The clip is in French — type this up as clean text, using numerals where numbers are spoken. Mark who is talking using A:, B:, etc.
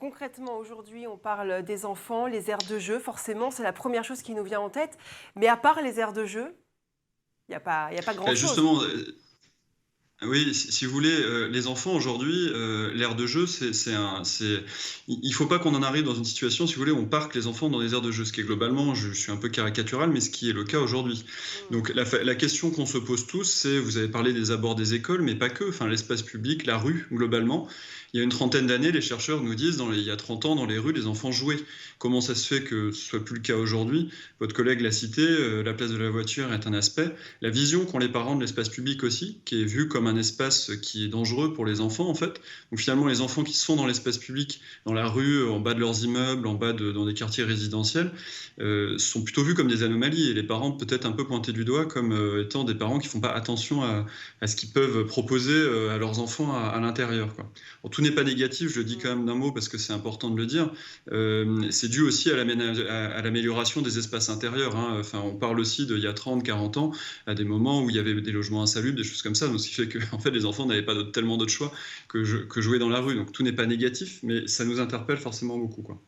A: concrètement, aujourd'hui, on parle des enfants, les aires de jeu, forcément, c'est la première chose qui nous vient en tête. Mais à part les aires de jeu, il y a pas grand-chose.
B: Justement, oui, si vous voulez, les enfants aujourd'hui, l'aire de jeu, il faut pas qu'on en arrive dans une situation, si vous voulez, où on parque les enfants dans des aires de jeu, ce qui est globalement, je suis un peu caricatural, mais ce qui est le cas aujourd'hui.
A: Mmh.
B: Donc la question qu'on se pose tous, c'est, vous avez parlé des abords des écoles, mais pas que, enfin l'espace public, la rue, globalement. Il y a une trentaine d'années, les chercheurs nous disent, il y a 30 ans, dans les rues, les enfants jouaient. Comment ça se fait que ce soit plus le cas aujourd'hui? Votre collègue l'a cité, la place de la voiture est un aspect. La vision qu'ont les parents de l'espace public aussi, qui est vu comme un espace qui est dangereux pour les enfants, en fait. Donc finalement, les enfants qui sont dans l'espace public, dans la rue, en bas de leurs immeubles, dans des quartiers résidentiels, sont plutôt vus comme des anomalies. Et les parents peut-être un peu pointés du doigt comme étant des parents qui font pas attention à ce qu'ils peuvent proposer à leurs enfants à l'intérieur, quoi. Bon, tout n'est pas négatif, je le dis quand
A: Mmh.
B: même d'un mot parce que c'est important de le dire. C'est dû aussi à l'amélioration des espaces intérieurs, hein. Enfin, on parle aussi d'il y a 30, 40 ans, à des moments où il y avait des logements insalubres, des choses comme ça. Donc, ce qui fait que en fait, les enfants n'avaient pas tellement d'autres choix que jouer dans la rue. Donc, tout n'est pas négatif, mais ça nous interpelle forcément beaucoup, quoi.